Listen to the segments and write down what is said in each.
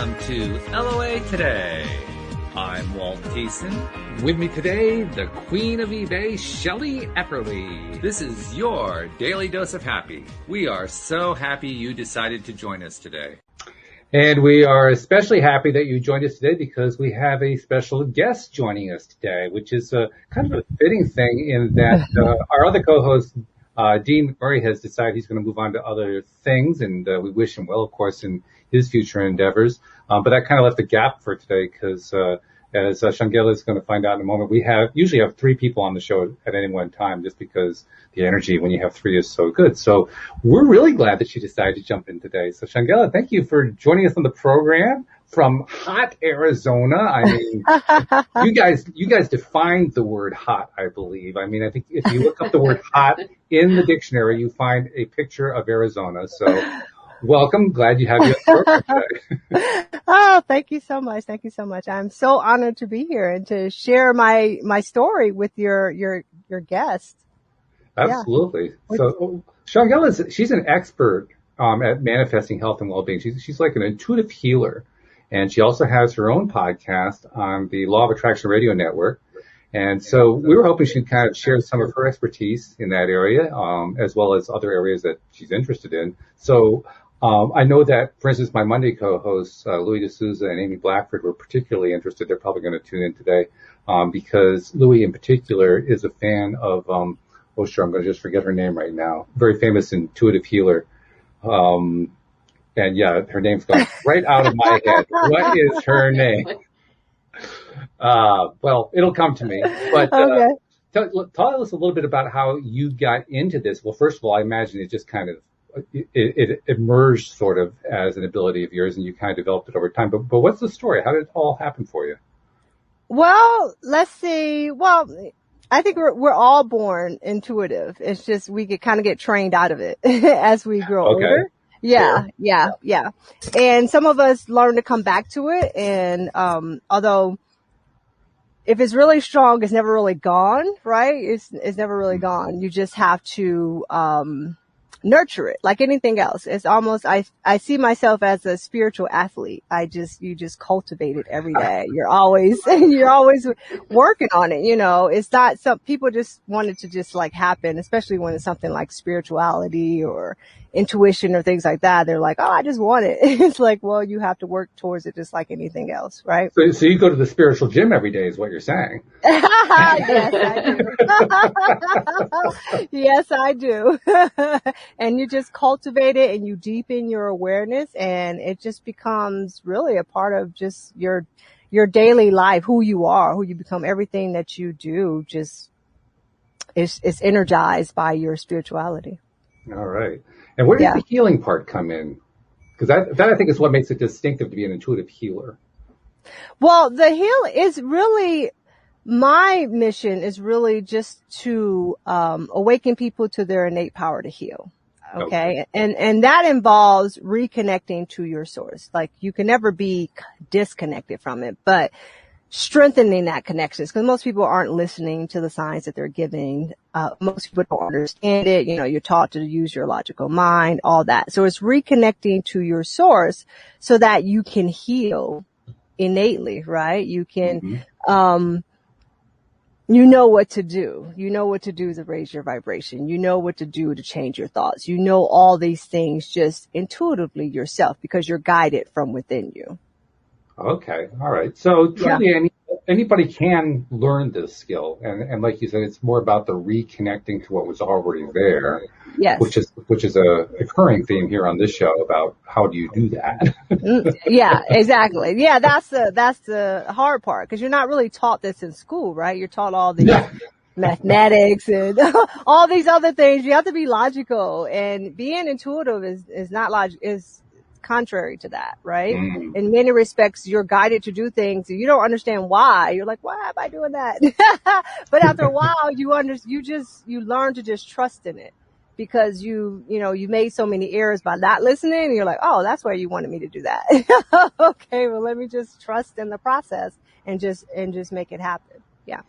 welcome to LOA Today. I'm Walt Thiessen. With me today, the Queen of eBay, Shelley Epperly. This is your Daily Dose of Happy. We are so happy you decided to join us today. And we are especially happy that you joined us today because we have a special guest joining us today, which is kind of a fitting thing in that our other co-host, Dean McMurray, has decided he's going to move on to other things, and we wish him well, of course, in his future endeavors. But that kind of left a gap for today because, as Shawngela is going to find out in a moment, we usually have three people on the show at any one time just because the energy when you have three is so good. So we're really glad that she decided to jump in today. So Shawngela, thank you for joining us on the program from hot Arizona. I mean, you guys defined the word hot, I believe. I mean, I think if you look up the word hot in the dictionary, you find a picture of Arizona. So welcome. Glad you have you on the program today. Oh, thank you so much. Thank you so much. I'm so honored to be here and to share my story with your guest. Absolutely. Yeah. So Shawngela, she's an expert at manifesting health and well-being. She's like an intuitive healer, and she also has her own podcast on the Law of Attraction Radio Network. And so we were hoping she'd kind of share some of her expertise in that area, as well as other areas that she's interested in. So I know that, for instance, my Monday co-hosts, Louis D'Souza and Amy Blackford, were particularly interested. They're probably going to tune in today because Louis in particular is a fan of, I'm going to just forget her name right now, very famous intuitive healer. And yeah, her name's gone right out of my head. What is her name? Well, it'll come to me. But okay. Tell us a little bit about how you got into this. Well, first of all, I imagine it just kind of it emerged sort of as an ability of yours, and you kind of developed it over time. But what's the story? How did it all happen for you? Well, let's see. Well, I think we're all born intuitive. It's just we kind of get trained out of it as we grow older. Yeah, sure. Yeah. And some of us learn to come back to it. And although if it's really strong, it's never really gone, right? It's never really gone. You just have to nurture it like anything else. It's almost, I see myself as a spiritual athlete. You just cultivate it every day. You're always working on it. You know, it's not some people just want it to just like happen, especially when it's something like spirituality or intuition or things like that. They're like, oh, I just want it. It's like, well, you have to work towards it just like anything else, right? So you go to the spiritual gym every day is what you're saying. Yes, I do. Yes, I do. And you just cultivate it and you deepen your awareness, and it just becomes really a part of just your daily life, who you are, who you become. Everything that you do just is energized by your spirituality. All right. And where does the healing part come in? Because that I think is what makes it distinctive to be an intuitive healer. Well, the heal is really, my mission is really just to awaken people to their innate power to heal. Okay. And that involves reconnecting to your source. Like you can never be disconnected from it, but strengthening that connection, because most people aren't listening to the signs that they're giving. Most people don't understand it. You know, you're taught to use your logical mind, all that. So it's reconnecting to your source so that you can heal innately, right? You can, you know what to do. You know what to do to raise your vibration. You know what to do to change your thoughts. You know all these things just intuitively yourself because you're guided from within you. Okay. All right. So truly anybody can learn this skill. And like you said, it's more about the reconnecting to what was already there. Yes. Which is a recurring theme here on this show about how do you do that? Yeah, exactly. Yeah, that's the hard part because you're not really taught this in school, right? You're taught all these mathematics and all these other things. You have to be logical, and being intuitive is not is contrary to that, right? In many respects, you're guided to do things and you don't understand why. You're like, why am I doing that? But after a while, you learn to just trust in it because you made so many errors by not listening. And you're like, oh, that's why you wanted me to do that. Okay, well, let me just trust in the process and just make it happen. Yeah.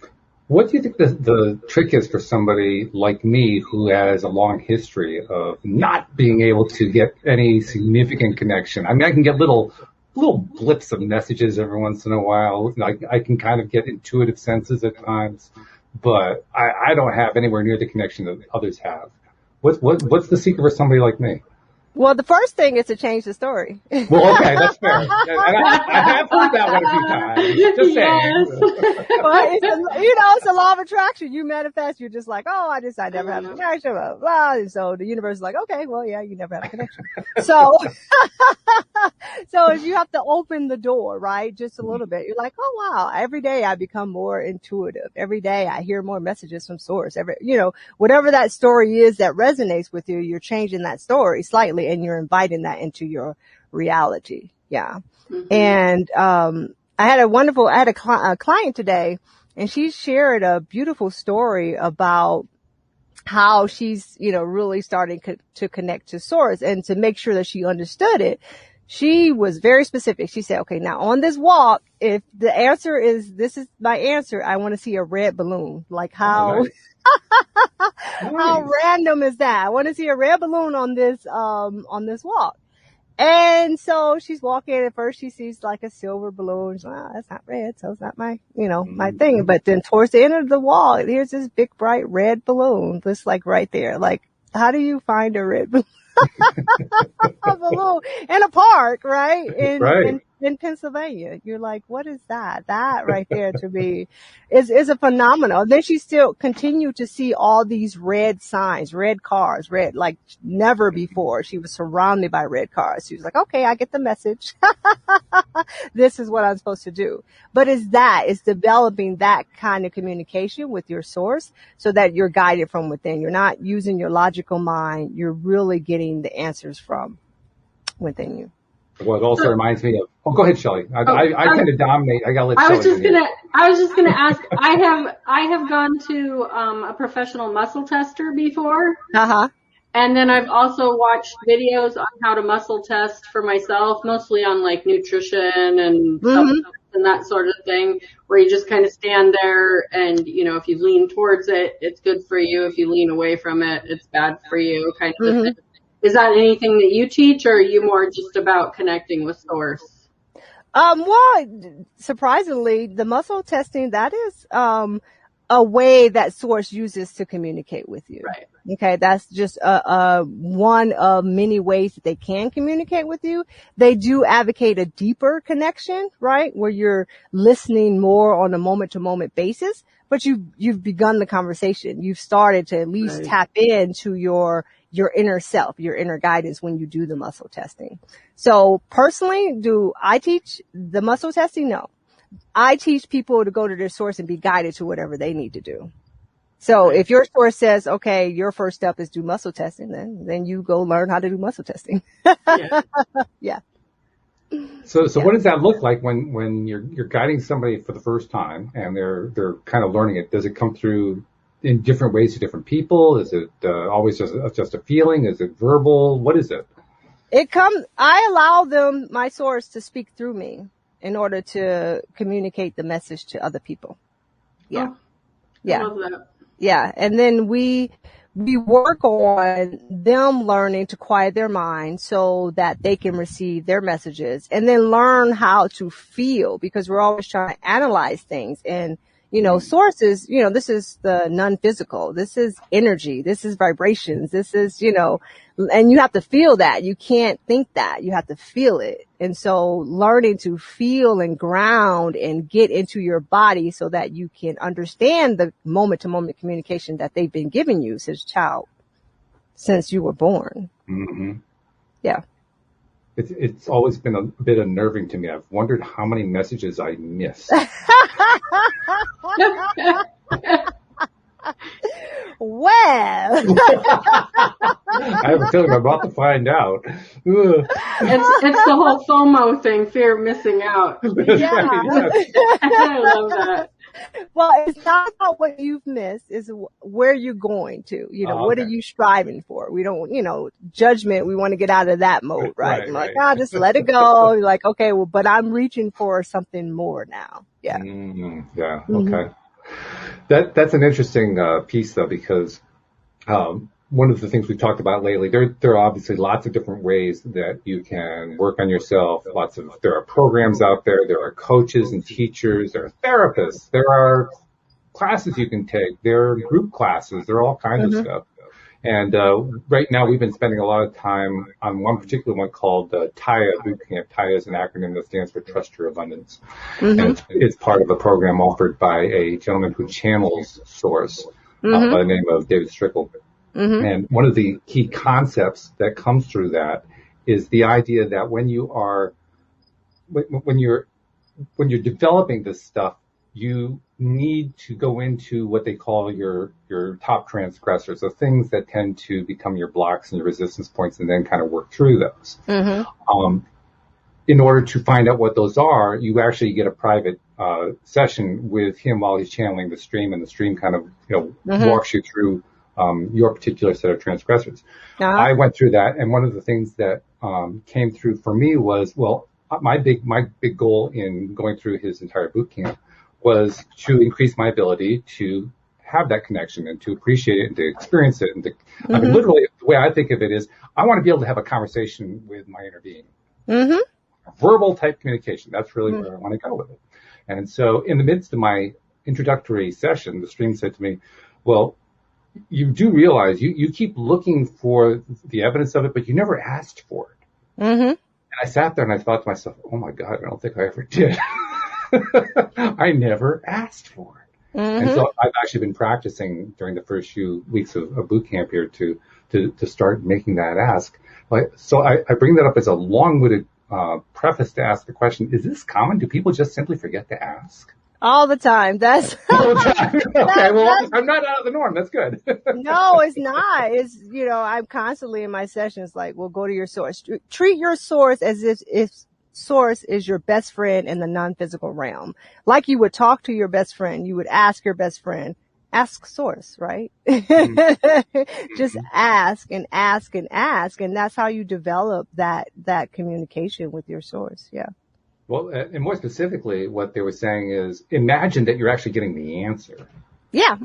What do you think the trick is for somebody like me who has a long history of not being able to get any significant connection? I mean, I can get little little blips of messages every once in a while. I can kind of get intuitive senses at times, but I don't have anywhere near the connection that others have. What's the secret for somebody like me? Well, the first thing is to change the story. Well, okay, that's fair. And I have heard that one a few times. Just saying. Well, it's a law of attraction. You manifest, you're just like, oh, I never have a connection, blah, blah. And so the universe is like, okay, well, yeah, you never had a connection. So, so you have to open the door, right? Just a little bit. You're like, oh, wow. Every day I become more intuitive. Every day I hear more messages from source. Whatever that story is that resonates with you, you're changing that story slightly and you're inviting that into your reality. Yeah. Mm-hmm. And, I had a client today and she shared a beautiful story about how she's, really starting to connect to source, and to make sure that she understood it. She was very specific. She said, okay, now on this walk, if the answer is, this is my answer, I want to see a red balloon. Like how, nice. how random is that? I want to see a red balloon on this walk. And so she's walking, at first she sees like a silver balloon. She's like, oh, that's not red, so it's not my, my thing. But then towards the end of the wall, here's this big bright red balloon, just like right there. Like, how do you find a red balloon? Balloon in a park, right? In Pennsylvania. You're like, what is that? That right there to me is a phenomenon. Then she still continued to see all these red signs, red cars, red, like never before. She was surrounded by red cars. She was like, okay, I get the message. This is what I'm supposed to do. But it's developing that kind of communication with your source so that you're guided from within. You're not using your logical mind. You're really getting the answers from within you. Well, it also reminds me of. Oh, go ahead, Shelley. I tend to dominate. I gotta let Shelley. I was just gonna ask. I have gone to a professional muscle tester before. And then I've also watched videos on how to muscle test for myself, mostly on like nutrition and supplements and that sort of thing, where you just kind of stand there and, if you lean towards it, it's good for you. If you lean away from it, it's bad for you, kind of a thing. Is that anything that you teach, or are you more just about connecting with source? Well, surprisingly, the muscle testing, that is, a way that source uses to communicate with you. Right. Okay. That's just, one of many ways that they can communicate with you. They do advocate a deeper connection, right? Where you're listening more on a moment to moment basis, but you've begun the conversation. You've started to at least tap into your inner self, your inner guidance when you do the muscle testing. So personally, do I teach the muscle testing? No. I teach people to go to their source and be guided to whatever they need to do. So if your source says, okay, your first step is do muscle testing, then you go learn how to do muscle testing. Yeah. So what does that look like when you're guiding somebody for the first time and they're kind of learning it? Does it come through in different ways to different people? Is it always just a feeling? Is it verbal? What is it? I allow my source to speak through me in order to communicate the message to other people. Yeah. Oh, yeah. I love that. Yeah. And then we work on them learning to quiet their mind so that they can receive their messages, and then learn how to feel, because we're always trying to analyze things. And, sources, this is the non-physical. This is energy. This is vibrations. This is, and you have to feel that. You can't think that. You have to feel it. And so learning to feel and ground and get into your body so that you can understand the moment to moment communication that they've been giving you since you were born. Mm-hmm. Yeah. It's always been a bit unnerving to me. I've wondered how many messages I miss. Well, I have a feeling I'm about to find out. It's the whole FOMO thing, fear of missing out. Yeah. I love that. Well, it's not about what you've missed, it's where you're going to. What are you striving for? We don't, judgment, we want to get out of that mode, right? Like, just let it go. You're like, okay, well, but I'm reaching for something more now. Yeah. Okay. That's an interesting piece, though, because one of the things we've talked about lately, there are obviously lots of different ways that you can work on yourself. There are programs out there. There are coaches and teachers. There are therapists. There are classes you can take. There are group classes. There are all kinds of stuff. And right now we've been spending a lot of time on one particular one called TIA Bootcamp. TIA is an acronym that stands for Trust Your Abundance. And it's part of a program offered by a gentleman who channels Source by the name of David Strickle. And one of the key concepts that comes through that is the idea that when you're developing this stuff, you need to go into what they call your top transgressors, so things that tend to become your blocks and your resistance points, and then kind of work through those. In order to find out what those are, you actually get a private session with him while he's channeling the stream, and the stream kind of walks you through your particular set of transgressors. I went through that, and one of the things that came through for me was, well, my big goal in going through his entire boot camp was to increase my ability to have that connection and to appreciate it and to experience it. And I mean, literally, the way I think of it is, I want to be able to have a conversation with my inner being. Verbal type communication. That's really where I want to go with it. And so in the midst of my introductory session, the stream said to me, well, you do realize you keep looking for the evidence of it, but you never asked for it. And I sat there and I thought to myself, oh my God, I don't think I ever did. I never asked for it. And so I've actually been practicing during the first few weeks of boot camp here to start making that ask. So I bring that up as a long-winded preface to ask the question, is this common? Do people just simply forget to ask? All the time. That's all the time. Okay, well, I'm not out of the norm. That's good. No, it's not. It's, I'm constantly in my sessions like, well, go to your source. Treat your source as if source is your best friend in the non-physical realm. Like you would talk to your best friend, you would ask your best friend, ask source, right? Just ask and ask and ask. And that's how you develop that communication with your source. Yeah. Well, and more specifically, what they were saying is imagine that you're actually getting the answer. Yeah.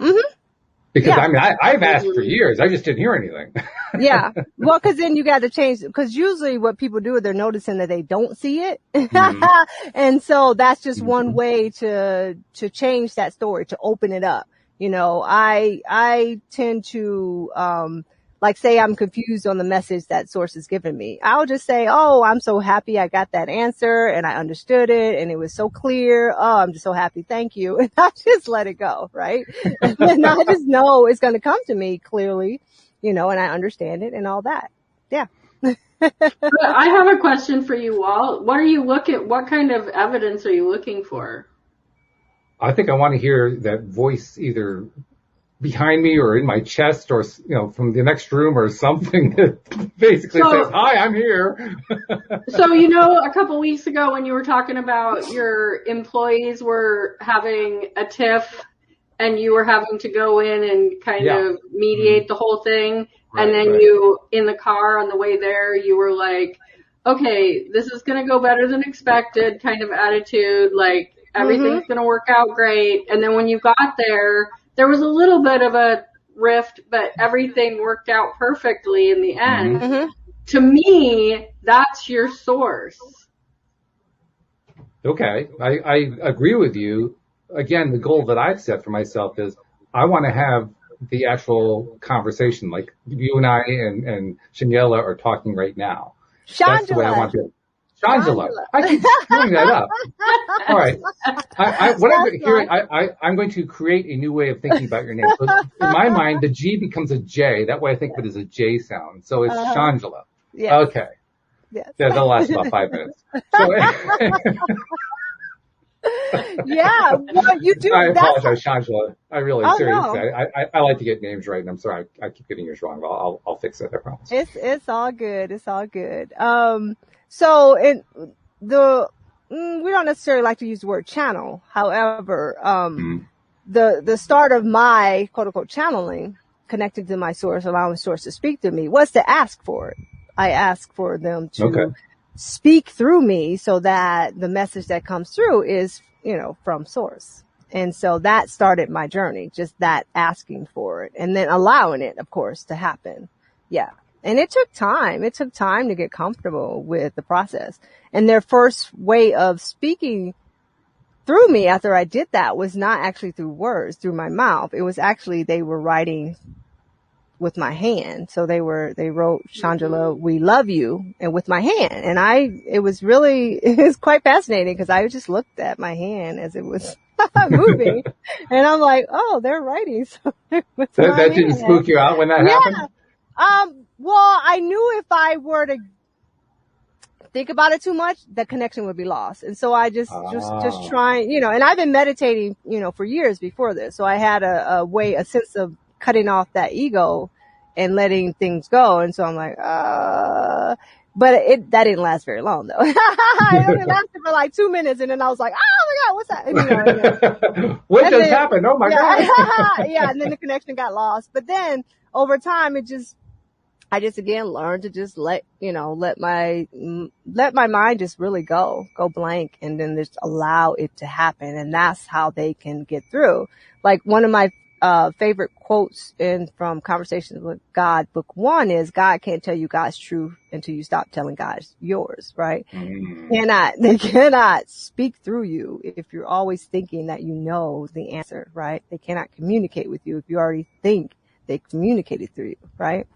Because I mean, I've asked for years. I just didn't hear anything. Yeah. Well, cause then you got to change, cause usually what people do is they're noticing that they don't see it. And so that's just one way to change that story, to open it up. I tend to, like say I'm confused on the message that source is giving me. I'll just say, oh, I'm so happy I got that answer and I understood it and it was so clear. Oh, I'm just so happy. Thank you. And I just let it go. Right. And I just know it's going to come to me clearly, and I understand it and all that. Yeah. I have a question for you, Walt. What kind of evidence are you looking for? I think I want to hear that voice either behind me or in my chest or, from the next room or something that basically says, hi, I'm here. So, a couple weeks ago when you were talking about your employees were having a tiff and you were having to go in and kind of mediate the whole thing. Right, and then you, in the car on the way there, you were like, okay, this is going to go better than expected kind of attitude. Like everything's going to work out great. And then when you got there was a little bit of a rift, but everything worked out perfectly in the end. To me, that's your source. Okay. I agree with you. Again, the goal that I've set for myself is I want to have the actual conversation like you and I and Shawngela are talking right now. That's the way I want to. Shawngela. I keep screwing that up. All right. I'm going to create a new way of thinking about your name. So in my mind, the G becomes a J. That way I think of it as a J sound. So it's Shawngela. Yes. Okay. Yes. That'll last about 5 minutes. So, yeah. Well, you do. I apologize, Shawngela. I really, seriously. No. I like to get names right, and I'm sorry. I keep getting yours wrong. I'll fix it. I promise. It's all good. It's all good. So we don't necessarily like to use the word channel. However, the start of my quote unquote channeling, connecting to my source, allowing source to speak to me, was to ask for it. I asked for them to speak through me so that the message that comes through is, from source. And so that started my journey, just that asking for it and then allowing it, of course, to happen. Yeah. And it took time. It took time to get comfortable with the process. And their first way of speaking through me after I did that was not actually through words, through my mouth. It was actually, they were writing with my hand. So they wrote, Shawngela, we love you, and with my hand. And it was quite fascinating because I just looked at my hand as it was moving and I'm like, oh, they're writing. So that didn't spook you out when that happened? Well, I knew if I were to think about it too much, the connection would be lost. And so I just trying, and I've been meditating, for years before this. So I had a sense of cutting off that ego and letting things go. And so I'm like, but that didn't last very long though. It only lasted for like 2 minutes. And then I was like, oh my God, what's that? What just happened? Oh my God. Yeah. And then the connection got lost. But then over time, I just again learned to just let my mind just really go blank and then just allow it to happen. And that's how they can get through. Like one of my favorite quotes from Conversations with God, book 1 is, God can't tell you God's truth until you stop telling God yours, right? They cannot speak through you if you're always thinking that you know the answer, right? They cannot communicate with you if you already think they communicated through you, right?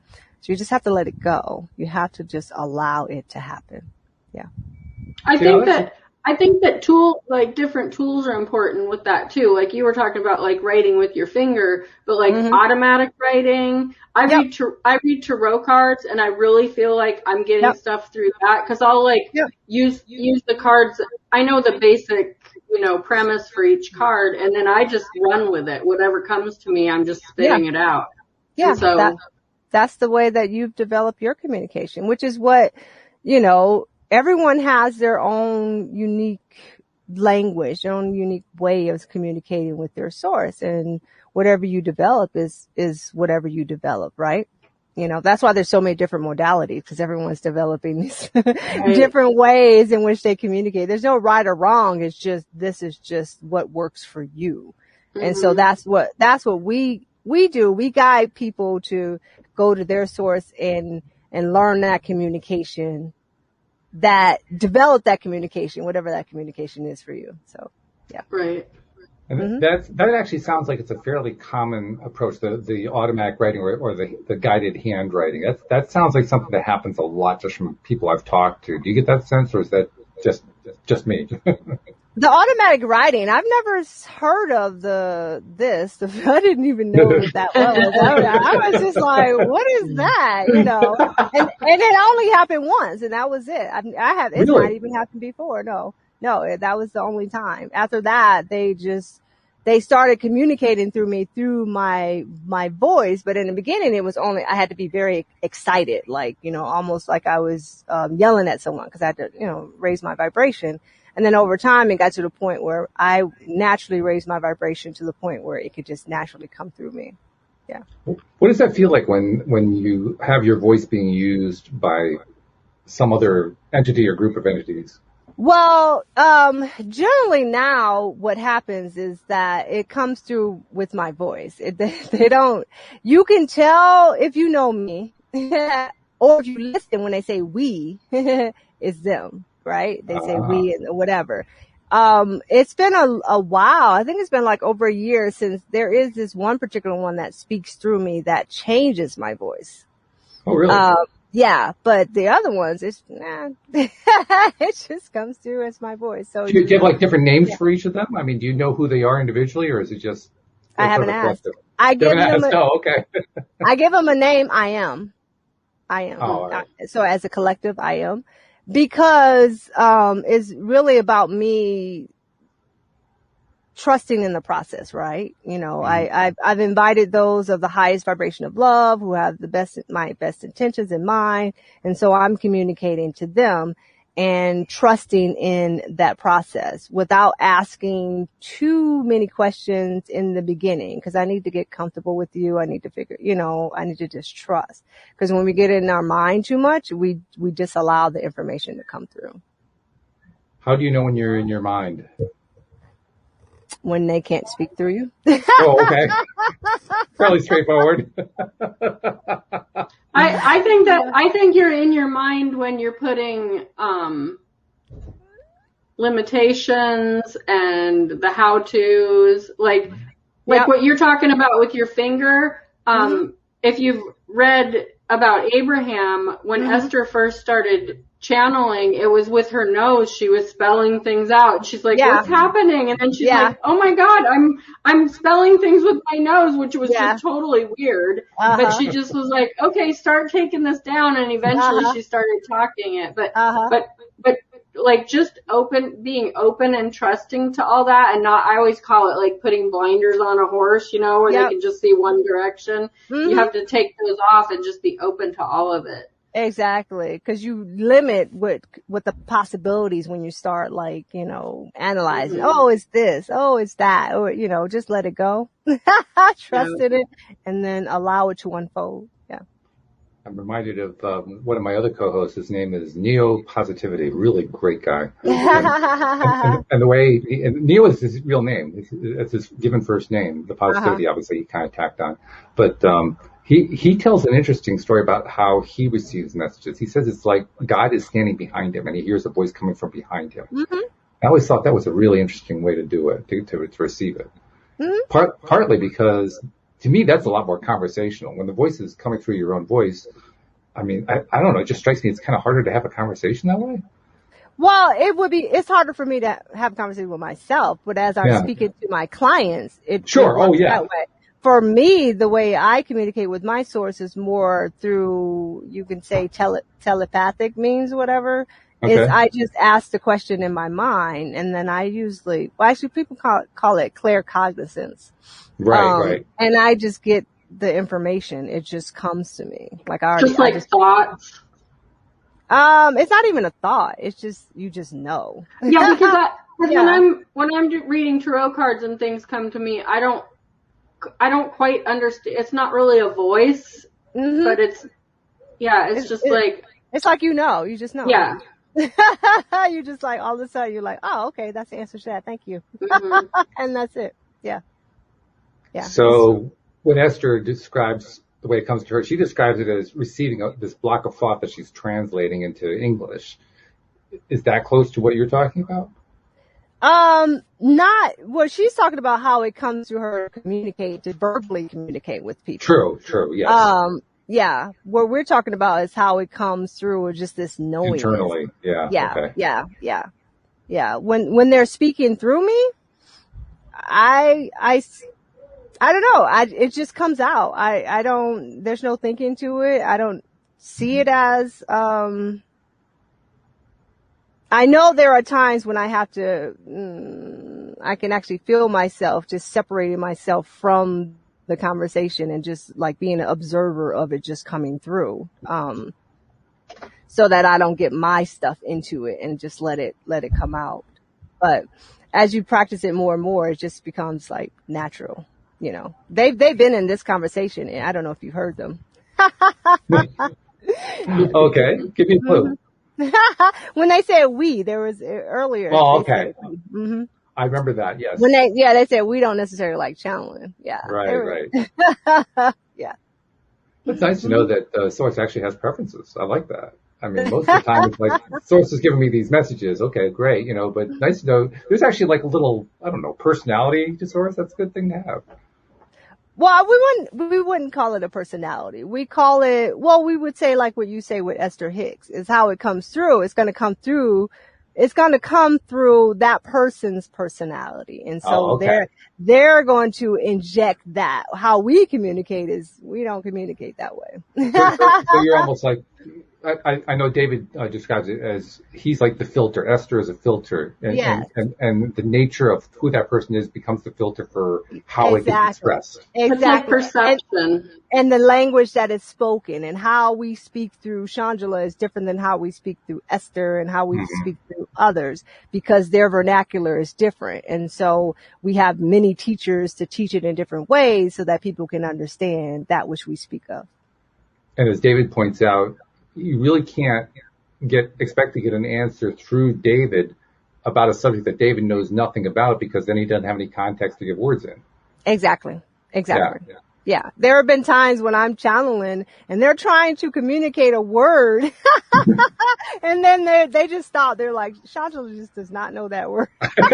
So you just have to let it go. You have to just allow it to happen. Yeah. I think that different tools are important with that too. Like you were talking about like writing with your finger, but like automatic writing. I read tarot cards and I really feel like I'm getting stuff through that because I'll use the cards. I know the basic, premise for each card and then I just run with it. Whatever comes to me, I'm just spitting it out. Yeah. And so that's the way that you've developed your communication, which is what, everyone has their own unique language, their own unique way of communicating with their source. And whatever you develop is whatever you develop, right? That's why there's so many different modalities because everyone's developing these different ways in which they communicate. There's no right or wrong. It's just, this is just what works for you. And so that's what we do. We guide people to go to their source and learn that communication, develop that communication, whatever that communication is for you. So, yeah. Right. And that actually sounds like it's a fairly common approach, the automatic writing or the guided handwriting. That sounds like something that happens a lot just from people I've talked to. Do you get that sense, or is that just me? The automatic writing, I've never heard of this. I didn't even know what that was. I was just like, what is that? And it only happened once and that was it. It's not even happened before. No, that was the only time. After that, they started communicating through me through my voice. But in the beginning, it was only, I had to be very excited, like, almost like I was yelling at someone because I had to, raise my vibration. And then over time, it got to the point where I naturally raised my vibration to the point where it could just naturally come through me. Yeah. What does that feel like when you have your voice being used by some other entity or group of entities? Well, generally now what happens is that it comes through with my voice. You can tell if you know me or if you listen when they say we, it's them. Right? They say we and whatever. It's been a while. I think it's been like over a year since there is this one particular one that speaks through me that changes my voice. Oh, really? Yeah, but the other ones, it just comes through as my voice. So do you have like different names for each of them? I mean, do you know who they are individually, or is it just? I haven't asked. I give them. Okay. I give them a name. I am. Oh, right. So as a collective, I am. Because it's really about me trusting in the process, right? I've invited those of the highest vibration of love who have my best intentions in mind, and so I'm communicating to them and trusting in that process without asking too many questions in the beginning, because I need to get comfortable with you. I need to figure, I need to just trust, because when we get in our mind too much, we just allow the information to come through. How do you know when you're in your mind? When they can't speak through you. Oh, okay. Fairly straightforward. I think you're in your mind when you're putting limitations and the how-tos, like what you're talking about with your finger. If you've read about Abraham, when Esther first started channeling, it was with her nose. She was spelling things out. She's like, what's happening? And then she's like, oh my God, I'm spelling things with my nose, which was just totally weird. But she just was like, okay, start taking this down. And eventually she started talking it. But like just being open and trusting to all that, and not, I always call it like putting blinders on a horse, where they can just see one direction. You have to take those off and just be open to all of it. Exactly. Cause you limit what the possibilities when you start like, analyzing. Oh, it's this. Oh, it's that. Or, just let it go. Trust in it and then allow it to unfold. Yeah. I'm reminded of one of my other co-hosts. His name is Neo Positivity. Really great guy. and the way Neo is his real name. It's his given first name. The positivity, obviously, he kind of tacked on. But he tells an interesting story about how he receives messages. He says it's like God is standing behind him, and he hears a voice coming from behind him. I always thought that was a really interesting way to do it, to receive it. Partly because, to me, that's a lot more conversational. When the voice is coming through your own voice, I mean, I don't know. It just strikes me it's kind of harder to have a conversation that way. Well, it's harder for me to have a conversation with myself, but as I'm speaking to my clients, it works that way. For me, the way I communicate with my source is more through, you can say telepathic means, whatever. Okay. Is I just ask the question in my mind, and then I usually, people call it claircognizance. Right. And I just get the information. It just comes to me. Like thoughts. It's not even a thought. It's just, you just know. Yeah, because when I'm reading tarot cards and things come to me, I don't quite understand. It's not really a voice, but it's just like. It's like, you just know. Yeah. You just like, all of a sudden you're like, oh, okay, that's the answer to that. Thank you. And that's it. Yeah. Yeah. So when Esther describes the way it comes to her, she describes it as receiving this block of thought that she's translating into English. Is that close to what you're talking about? She's talking about how it comes to her to verbally communicate with people. True, yes. Yeah. What we're talking about is how it comes through, or just this knowing. Internally, yeah. Okay. Yeah. When they're speaking through me, I don't know. It just comes out. There's no thinking to it. I don't see it as, I know there are times when I have to, I can actually feel myself just separating myself from the conversation and just like being an observer of it just coming through, so that I don't get my stuff into it and just let it come out. But as you practice it more and more, it just becomes like natural. They've been in this conversation, and I don't know if you've heard them. Okay, give me a clue. When they said we, there was earlier. Oh, okay. I remember that. Yes. When they said we don't necessarily like channeling. Yeah. Right. Yeah. It's nice to know that Source actually has preferences. I like that. I mean, most of the time it's like Source is giving me these messages. Okay, great. But nice to know there's actually like a little, I don't know, personality to Source. That's a good thing to have. Well, we wouldn't call it a personality. We call it, we would say like what you say with Esther Hicks is how it comes through. It's going to come through that person's personality. And so they're going to inject that. How we communicate is we don't communicate that way. So you're almost like, I know David describes it as he's like the filter. Esther is a filter, and the nature of who that person is becomes the filter for how it gets expressed. Exactly, it's like perception, and the language that is spoken, and how we speak through Shawngela is different than how we speak through Esther and how we speak through others, because their vernacular is different, and so we have many teachers to teach it in different ways so that people can understand that which we speak of. And as David points out, you really can't expect to get an answer through David about a subject that David knows nothing about, because then he doesn't have any context to give words in. Exactly. Yeah. There have been times when I'm channeling and they're trying to communicate a word and then they just stop. They're like, Shawngela just does not know that word that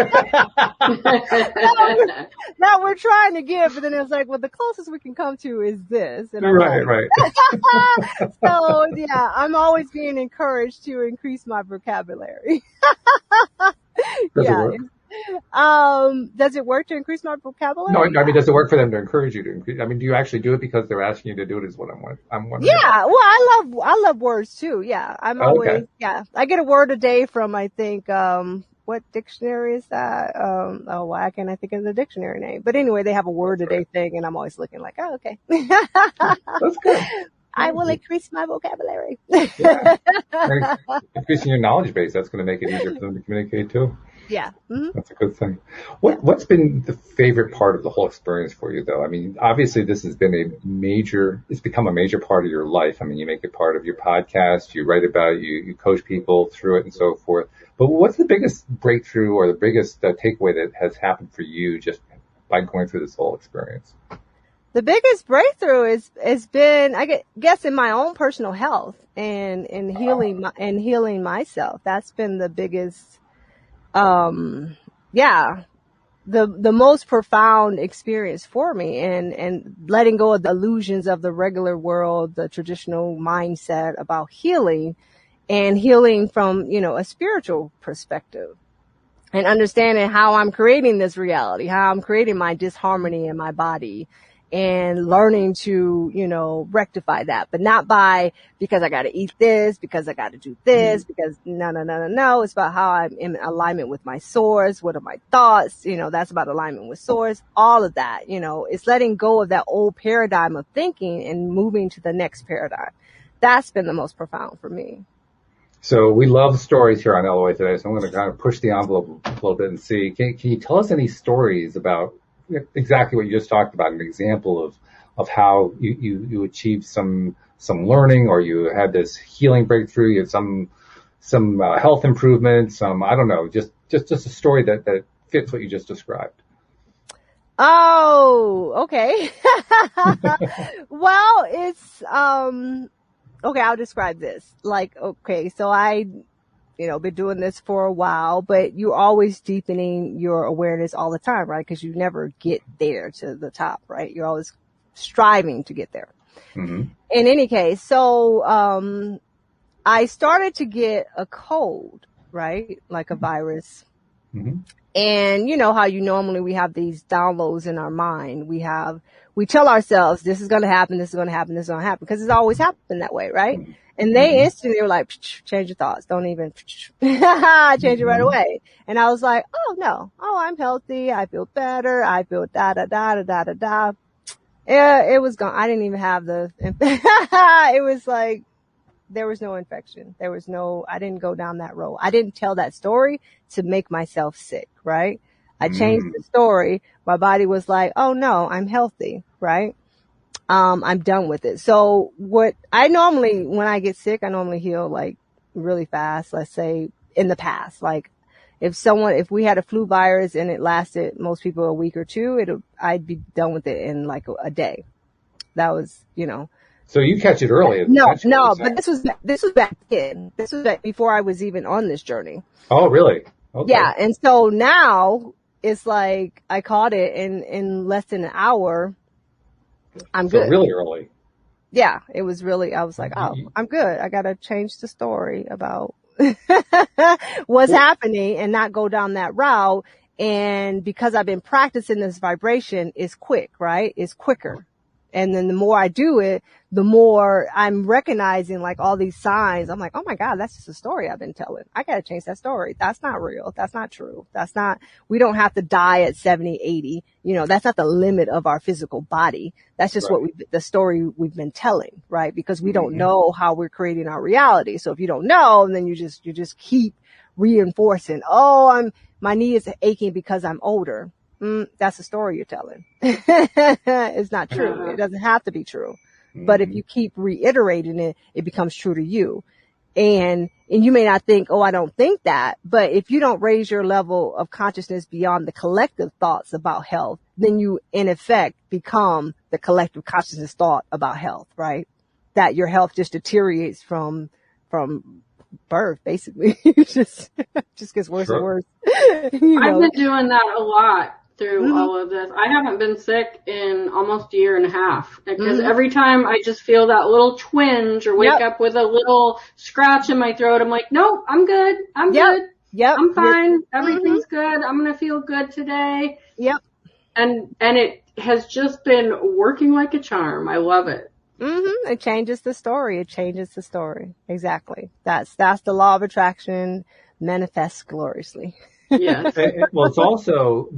we're trying to give. But then it's like, well, the closest we can come to is this. And right. So yeah, I'm always being encouraged to increase my vocabulary. Yeah. Does it work to increase my vocabulary? No, I mean, does it work for them to encourage you to increase? I mean, do you actually do it because they're asking you to do it? Is what I'm wondering. Yeah, well, I love words too. Yeah, I'm always I get a word a day from, I think, what dictionary is that? Why can't I think of the dictionary name? But anyway, they have a word a day thing, and I'm always looking like, oh, okay. That's good. I will increase my vocabulary. Yeah. Increasing your knowledge base, that's going to make it easier for them to communicate too. Yeah. Mm-hmm. That's a good thing. What's been the favorite part of the whole experience for you, though? I mean, obviously this has been it's become a major part of your life. I mean, you make it part of your podcast, you write about it, you coach people through it and so forth. But what's the biggest breakthrough or the biggest takeaway that has happened for you just by going through this whole experience? The biggest breakthrough has been, I guess, in my own personal health and healing myself. That's been the biggest, the most profound experience for me, and letting go of the illusions of the regular world, the traditional mindset about healing, and healing from, a spiritual perspective, and understanding how I'm creating this reality, how I'm creating my disharmony in my body, and learning to, rectify that, but not because I got to eat this, because I got to do this, because no. It's about how I'm in alignment with my source. What are my thoughts? That's about alignment with source. All of that, it's letting go of that old paradigm of thinking and moving to the next paradigm. That's been the most profound for me. So we love stories here on LOA today. So I'm going to kind of push the envelope a little bit and see, can you tell us any stories about exactly what you just talked about, an example of how you achieved some learning, or you had this healing breakthrough, you had some health improvement, I don't know, just a story that fits what you just described. Oh, okay. Well, it's, okay, I'll describe this. So I been doing this for a while, but you're always deepening your awareness all the time, right? Because you never get there to the top, right? You're always striving to get there. Mm-hmm. In any case, so I started to get a cold, right? Like a virus. Mm-hmm. And you know how we have these downloads in our mind. We tell ourselves, this is going to happen, this is going to happen, this is going to happen, because it's always happened that way, right? Mm-hmm. And they instantly were like, change your thoughts. Don't even change it right away. And I was like, oh no. Oh, I'm healthy. I feel better. I feel da. Yeah, it was gone. I didn't even have it was like, there was no infection. I didn't go down that road. I didn't tell that story to make myself sick, right? I changed the story. My body was like, oh no, I'm healthy, right? I'm done with it. So when I get sick, I normally heal like really fast. Let's say in the past, like if we had a flu virus and it lasted most people a week or two, I'd be done with it in like a day. That was, So you catch it early. No, but this was back then. This was back before I was even on this journey. Oh, really? Okay. Yeah. And so now it's like I caught it in less than an hour. I'm good. Really early. Yeah, it was really, I was like, oh, I'm good. I got to change the story about what's happening and not go down that route. And because I've been practicing this vibration, it's quick, right? It's quicker. And then the more I do it, the more I'm recognizing like all these signs. I'm like, oh my God, that's just a story I've been telling. I got to change that story. That's not real. That's not true. We don't have to die at 70, 80. That's not the limit of our physical body. That's just the story we've been telling, right? Because we don't know how we're creating our reality. So if you don't know, then you just keep reinforcing, my knee is aching because I'm older. That's the story you're telling. It's not true. It doesn't have to be true. But if you keep reiterating it, it becomes true to you. And you may not think, oh, I don't think that. But if you don't raise your level of consciousness beyond the collective thoughts about health, then you, in effect, become the collective consciousness thought about health, right? That your health just deteriorates from birth, basically. It just gets worse and worse. I've been doing that a lot through all of this. I haven't been sick in almost a year and a half, because every time I just feel that little twinge or wake up with a little scratch in my throat, I'm like, nope, I'm good. I'm good. I'm fine. Everything's good. I'm going to feel good today. And it has just been working like a charm. I love it. It changes the story. Exactly. That's the law of attraction manifests gloriously. Yes. Well, it's also,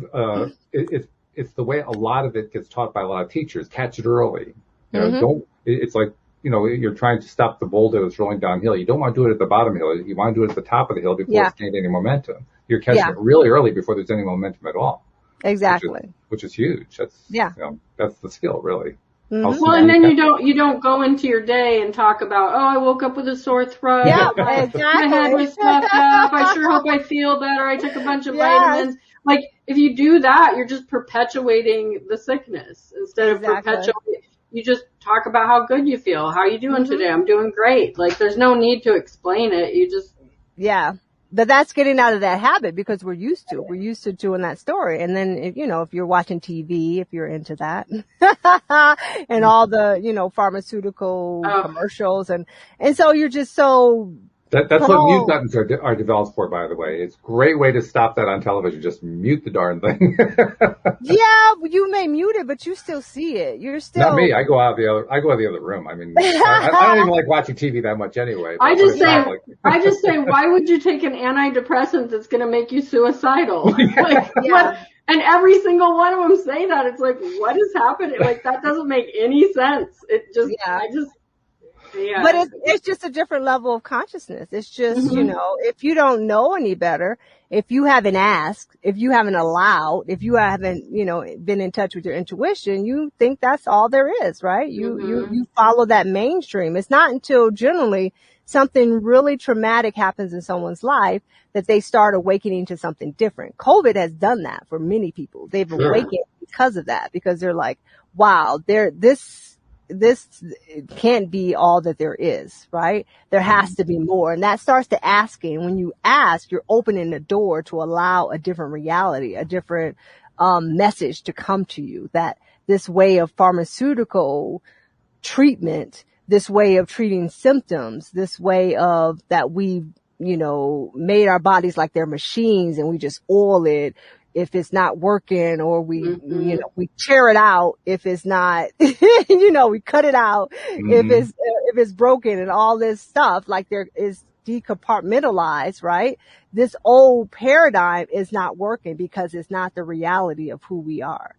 it's the way a lot of it gets taught by a lot of teachers. Catch it early. You know, it's like, you know, you're trying to stop the boulder that's rolling downhill. You don't want to do it at the bottom hill. You want to do it at the top of the hill before it's gained any momentum. You're catching it really early before there's any momentum at all. Exactly. Which is huge. That's, you know, that's the skill, really. Well, and then you don't go into your day and talk about, oh, I woke up with a sore throat. Exactly. My head was stuffed up. I sure hope I feel better. I took a bunch of vitamins. Like, if you do that, you're just perpetuating the sickness instead of perpetuating. You just talk about how good you feel. How are you doing today? I'm doing great. Like, there's no need to explain it. You just. Yeah. But that's getting out of that habit, because we're used to doing that story. And then, you know, if you're watching TV, if you're into that and all the, you know, pharmaceutical commercials. And so you're just so. That's what mute buttons are developed for, by the way. It's a great way to stop that on television. Just mute the darn thing. Yeah, you may mute it, but you still see it. You're still. Not me. I go out the other room. I mean, I don't even like watching TV that much anyway. I just say, why would you take an antidepressant that's going to make you suicidal? What? And every single one of them say that. It's like, what is happening? Like, that doesn't make any sense. It just, Yeah. But it's just a different level of consciousness. It's just, you know, if you don't know any better, if you haven't asked, if you haven't allowed, if you haven't, you know, been in touch with your intuition, you think that's all there is, right? You follow that mainstream. It's not until generally something really traumatic happens in someone's life that they start awakening to something different. COVID has done that for many people. They've awakened because of that, because they're like, wow, this can't be all that there is, right? There has to be more. And that starts to asking. When you ask, you're opening the door to allow a different reality, a different message to come to you, that this way of pharmaceutical treatment, this way of treating symptoms, this way of that we, you know, made our bodies like they're machines and we just oil it if it's not working, or we, you know, we tear it out if it's not, you know, we cut it out if it's broken, and all this stuff, like there is decompartmentalized, right? This old paradigm is not working because it's not the reality of who we are.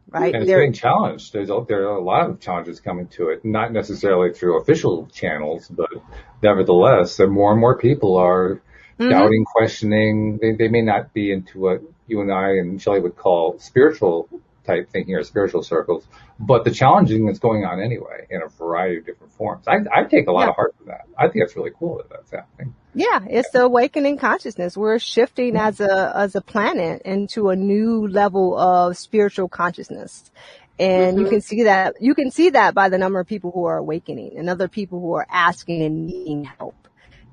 Right. And it's being challenged. There are a lot of challenges coming to it, not necessarily through official channels, but nevertheless, more and more people are doubting, questioning. They may not be into what you and I and Shelley would call spiritual type thinking or spiritual circles, but the challenging is going on anyway in a variety of different forms. I take a lot of heart from that. I think it's really cool that that's happening. Yeah, it's the awakening consciousness. We're shifting as a planet into a new level of spiritual consciousness. And you can see that by the number of people who are awakening and other people who are asking and needing help.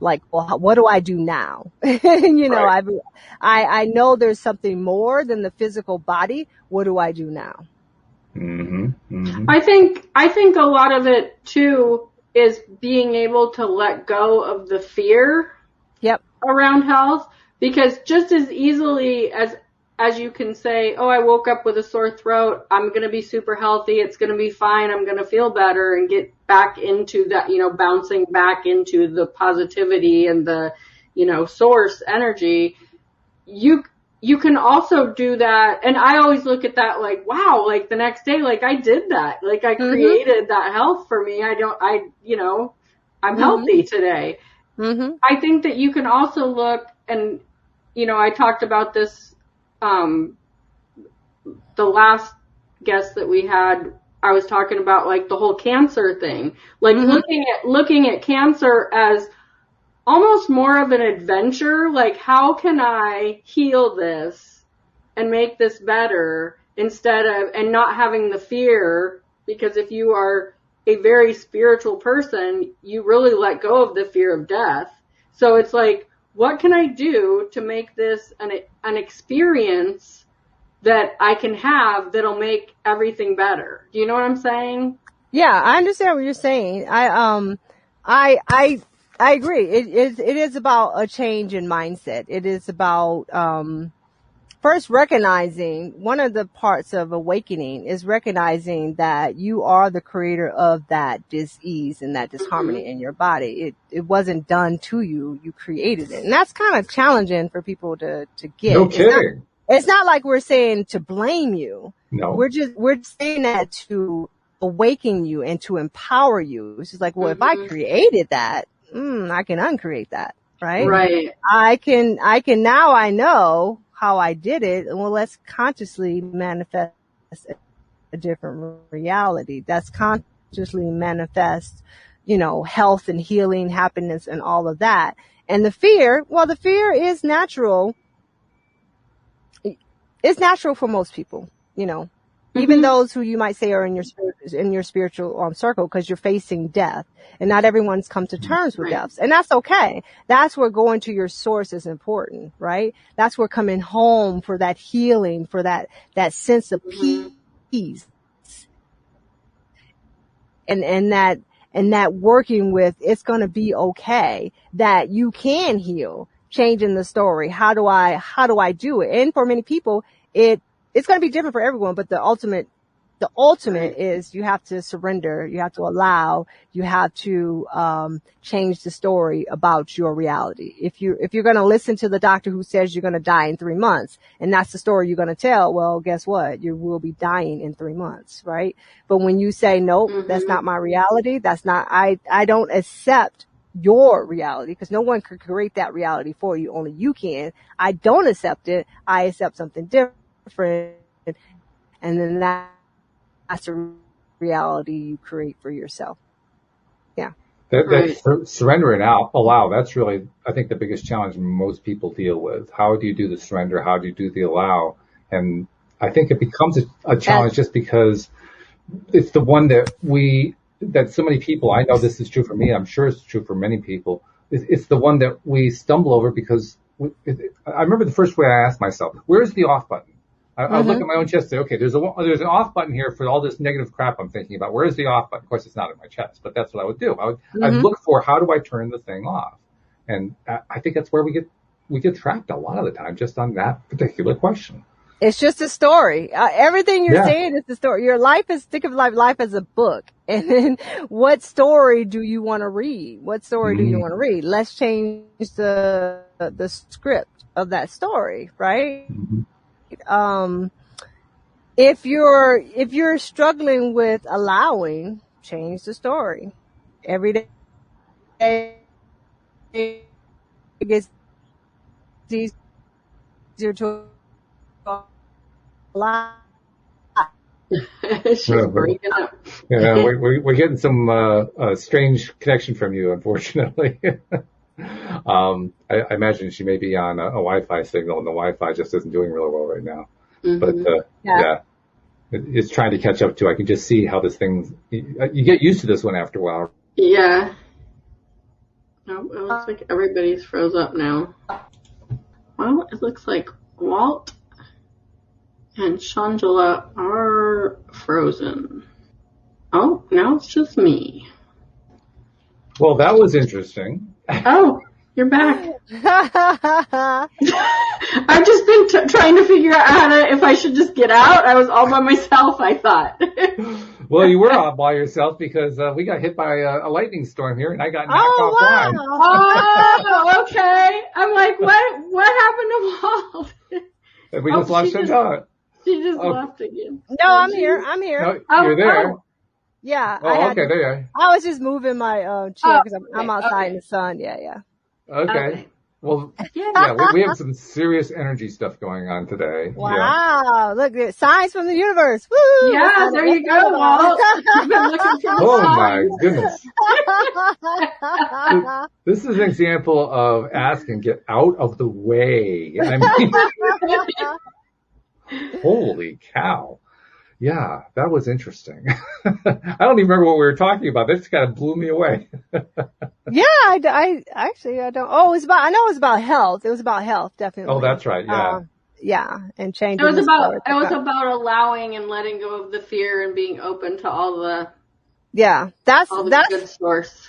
Like, well, what do I do now? You know, I know there's something more than the physical body. What do I do now? I think a lot of it too is being able to let go of the fear around health, because just as easily as you can say, oh, I woke up with a sore throat, I'm going to be super healthy, it's going to be fine, I'm going to feel better, and get back into that, you know, bouncing back into the positivity and the, you know, source energy. You can also do that. And I always look at that like, wow, like the next day, like I did that. Like I created that health for me. I'm healthy today. I think that you can also look, and, you know, I talked about this, the last guest that we had, I was talking about like the whole cancer thing, like looking at cancer as almost more of an adventure. Like, how can I heal this and make this better and not having the fear? Because if you are a very spiritual person, you really let go of the fear of death. So it's like, what can I do to make this an experience that I can have that'll make everything better? Do you know what I'm saying? Yeah, I understand what you're saying. I agree. It is about a change in mindset. It is about, first recognizing, one of the parts of awakening is recognizing that you are the creator of that dis-ease and that disharmony in your body. It wasn't done to you. You created it. And that's kind of challenging for people to get. No kidding. It's not like we're saying to blame you. No. We're saying that to awaken you and to empower you. It's just like, well, if I created that, I can uncreate that, right? Right. I can now I know how I did it, and well, let's consciously manifest a different reality. That's consciously manifest, health and healing, happiness, and all of that. And the fear is natural. It's natural for most people, even those who you might say are in your spiritual circle, because you're facing death, and not everyone's come to terms with death, and that's okay. That's where going to your source is important, right? That's where coming home for that healing, for that sense of peace, and that working with, it's going to be okay, that you can heal, changing the story. How do I do it? And for many people, it's going to be different for everyone, but the ultimate is you have to surrender, you have to allow, you have to change the story about your reality. If you're going to listen to the doctor who says you're going to die in 3 months, and that's the story you're going to tell, well, guess what? You will be dying in 3 months, right? But when you say, nope, that's not my reality, I don't accept your reality, because no one could create that reality for you, only you can. I don't accept it, I accept something different, and then that's a reality you create for yourself. Yeah. That surrender and allow, that's really, I think, the biggest challenge most people deal with. How do you do the surrender? How do you do the allow? And I think it becomes a challenge just because it's the one that so many people, I know this is true for me, I'm sure it's true for many people, it's the one that we stumble over because I remember the first way I asked myself, where's the off button? I look at my own chest and say, okay, there's an off button here for all this negative crap I'm thinking about. Where's the off button? Of course, it's not in my chest, but that's what I would do. I'd look for, how do I turn the thing off? And I think that's where we get trapped a lot of the time, just on that particular question. It's just a story. Everything you're saying is the story. Your life think of life as a book. And then what story do you want to read? What story do you want to read? Let's change the script of that story, right? If you're struggling with allowing, change the story. Every day it gets easier to allow. She's breaking up. Yeah, we're getting some strange connection from you, unfortunately. I imagine she may be on a Wi-Fi signal, and the Wi-Fi just isn't doing really well right now. But it's trying to catch up to. I can just see how this thing. You get used to this one after a while. Yeah. Oh, it looks like everybody's froze up now. Well, it looks like Walt and Shawngela are frozen. Oh, now it's just me. Well, that was interesting. Oh, you're back. I've just been trying to figure out if I should just get out. I was all by myself, I thought. Well, you were all by yourself because we got hit by a lightning storm here, and I got knocked offline. Oh, okay. I'm like, what happened to Walt? And we just lost him out. She just left again. No, I'm here. No, you're there. Oh. Yeah. Oh, okay, there you are. I was just moving my chair because I'm outside in the sun. Yeah. Okay. Well, yeah, we have some serious energy stuff going on today. Wow. Look, signs from the universe. Woo! Yeah, there you go, Walt. You've been looking for Oh my goodness. This is an example of ask and get out of the way. I mean, holy cow. Yeah, that was interesting. I don't even remember what we were talking about. That just kind of blew me away. Yeah, I actually, I don't. Oh, I know it was about health. It was about health, definitely. Oh, that's right. Yeah. Yeah, and changing. It was about allowing and letting go of the fear and being open to all the that's good source.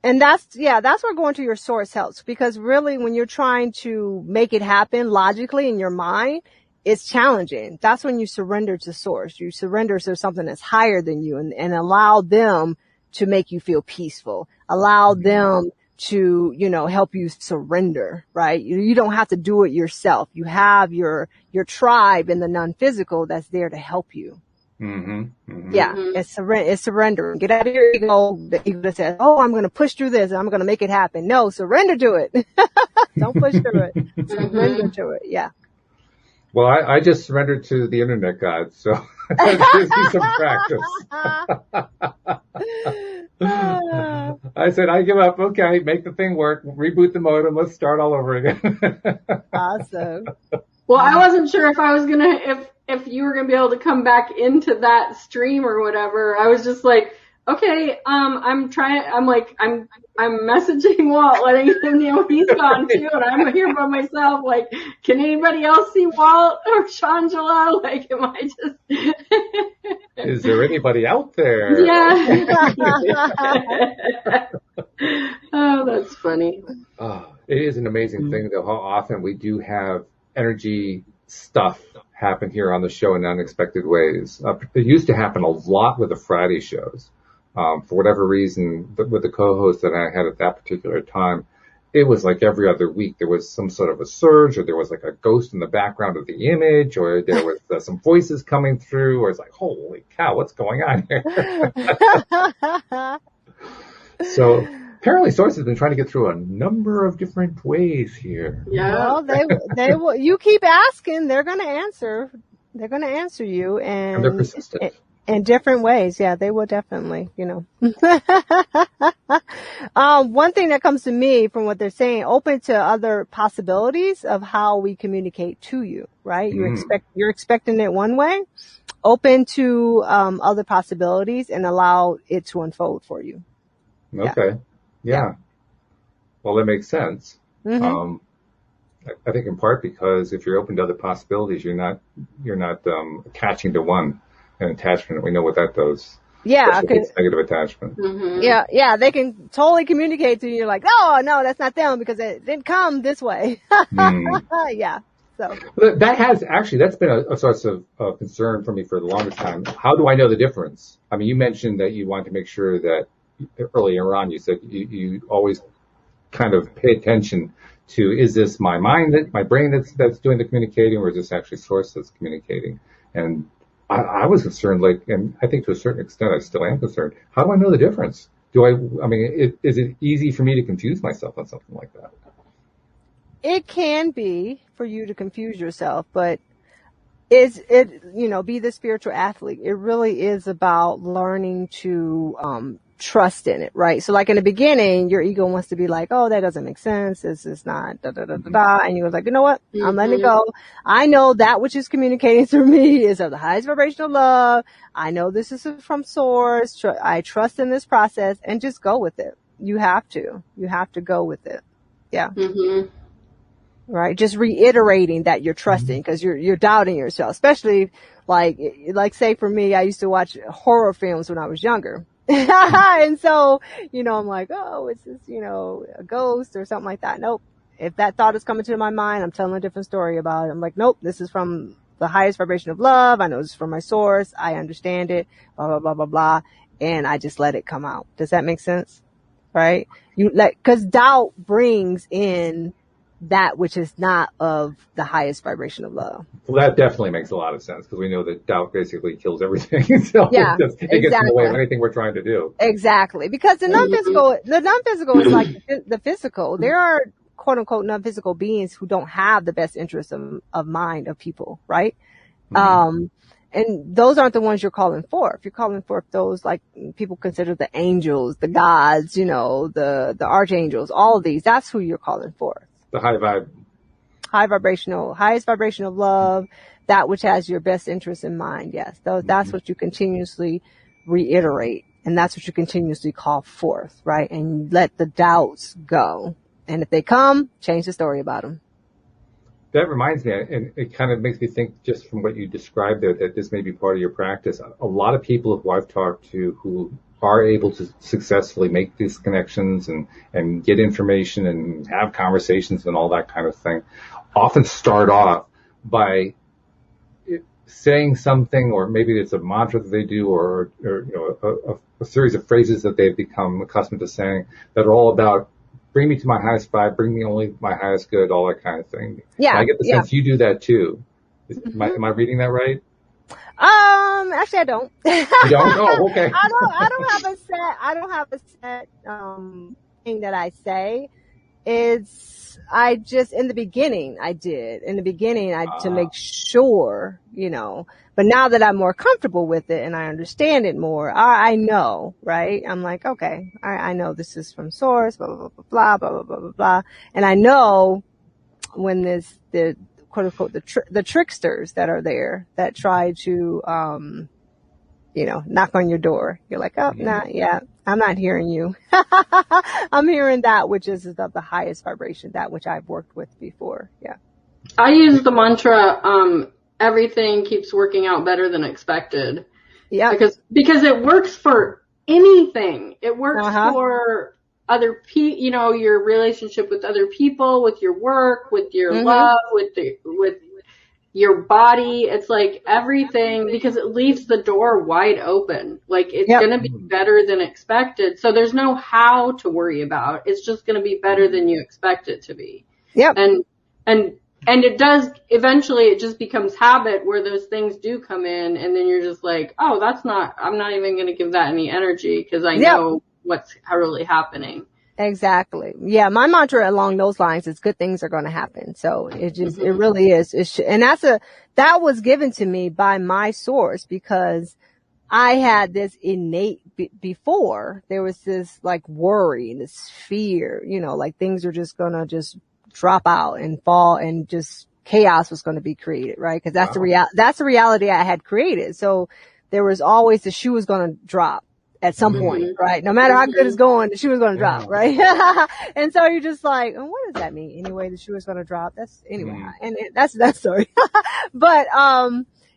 And that's where going to your source helps, because really when you're trying to make it happen logically in your mind, it's challenging. That's when you surrender to source. You surrender to something that's higher than you and allow them to make you feel peaceful. Allow them to, help you surrender, right? You don't have to do it yourself. You have your tribe in the non-physical that's there to help you. Mm-hmm. Mm-hmm. Yeah. It's surrendering. Get out of your ego. The ego that says, oh, I'm going to push through this and I'm going to make it happen. No, surrender to it. Don't push through it. Surrender to it. Yeah. Well, I just surrendered to the internet god, so it gives me some practice. I said, I give up. Okay, make the thing work. Reboot the modem. Let's start all over again. Awesome. Well, I wasn't sure if I was if you were gonna be able to come back into that stream or whatever. I was just like, okay, I'm messaging Walt, letting him know he's gone too, and I'm here by myself. Like, can anybody else see Walt or Shawngela? Like, am I just? Is there anybody out there? Yeah. Oh, that's funny. It is an amazing thing, though, how often we do have energy stuff happen here on the show in unexpected ways. It used to happen a lot with the Friday shows. For whatever reason, with the co-host that I had at that particular time, it was like every other week there was some sort of a surge, or there was like a ghost in the background of the image, or there was some voices coming through, or it's like, holy cow, what's going on here? So apparently Source has been trying to get through a number of different ways here. Yeah. Well, they will, you keep asking, they're going to answer. They're going to answer you, and they're persistent. In different ways. Yeah, they will definitely, One thing that comes to me from what they're saying, open to other possibilities of how we communicate to you, right? You're expecting it one way, open to, other possibilities and allow it to unfold for you. Okay. Yeah. Well, that makes sense. Mm-hmm. I think in part because if you're open to other possibilities, you're not attaching to one. An attachment, we know what that does. Yeah, it's negative attachment. Mm-hmm. Yeah, they can totally communicate to you. You're like, no, that's not them because it didn't come this way. Yeah. So that's been a source of concern for me for the longest time. How do I know the difference? I mean, you mentioned that you want to make sure that earlier on you said you always kind of pay attention to, is this my brain that's doing the communicating, or is this actually source that's communicating? And I was concerned, and I think to a certain extent I still am concerned. How do I know the difference? Is it easy for me to confuse myself on something like that? It can be for you to confuse yourself, but be the spiritual athlete. It really is about learning to, trust in it, right? So like in the beginning, your ego wants to be like, oh, that doesn't make sense. This is not And you was like, you know what? I'm letting it go. I know that which is communicating through me is of the highest vibration of love. I know this is from source. I trust in this process, and just go with it. You have to go with it. Yeah. Mm-hmm. Right. Just reiterating that you're trusting, because you're doubting yourself, especially like say for me, I used to watch horror films when I was younger. And so, I'm like, oh, it's just, a ghost or something like that. Nope. If that thought is coming to my mind, I'm telling a different story about it. I'm like, nope, this is from the highest vibration of love. I know this is from my source. I understand it, blah, blah, blah, blah, blah. And I just let it come out. Does that make sense? Right? Cause doubt brings in that which is not of the highest vibration of love. Well, that definitely makes a lot of sense, because we know that doubt basically kills everything. So yeah, it gets in the way of anything we're trying to do. Exactly. Because the non-physical is like the physical. There are quote unquote non-physical beings who don't have the best interest of mind of people, right? Mm-hmm. And those aren't the ones you're calling forth. You're calling forth those like people consider the angels, the gods, you know, the archangels, all of these. That's who you're calling forth. The highest vibration of love, that which has your best interest in mind. Yes. That's what you continuously reiterate. And that's what you continuously call forth, right? And let the doubts go. And if they come, change the story about them. That reminds me, and it kind of makes me think just from what you described there, that this may be part of your practice. A lot of people who I've talked to who are able to successfully make these connections and get information and have conversations and all that kind of thing often start off by saying something, or maybe it's a mantra that they do, or you know, a series of phrases that they've become accustomed to saying that are all about bring me to my highest vibe, bring me only my highest good, all that kind of thing. Yeah. And I get the sense you do that too. Am I reading that right? Actually I don't. You don't? Oh, okay. I don't have a set thing that I say. I just, in the beginning, to make sure, you know, but now that I'm more comfortable with it and I understand it more, I know, right? I'm like, okay, I know this is from source, blah, blah, blah, blah, blah, blah, blah, blah, blah. And I know when the quote unquote, the tricksters that are there that try to, you know, knock on your door. You're like, oh, nah, yeah, I'm not hearing you. I'm hearing that which is of the highest vibration, that which I've worked with before. Yeah. I use the mantra, everything keeps working out better than expected. Yeah. Because it works for anything. It works for other people, you know, your relationship with other people, with your work, with your love, with your body. It's like everything, because it leaves the door wide open. Like it's going to be better than expected. So there's no how to worry about. It's just going to be better than you expect it to be. Yep. And it does, eventually it just becomes habit where those things do come in, and then you're just like, oh, I'm not even going to give that any energy because I know what's really happening. Exactly. Yeah. My mantra along those lines is good things are going to happen. So it really is. And that was given to me by my source, because I had this innate before there was this like worry, this fear, you know, like things are just going to just drop out and fall and just chaos was going to be created, right? Cause that's the reality I had created. So there was always the shoe was going to drop at some point, right? No matter how good it's going, the shoe is going to drop, right? And so you're just like, oh, what does that mean? Anyway, the shoe is going to drop. That's that story. But,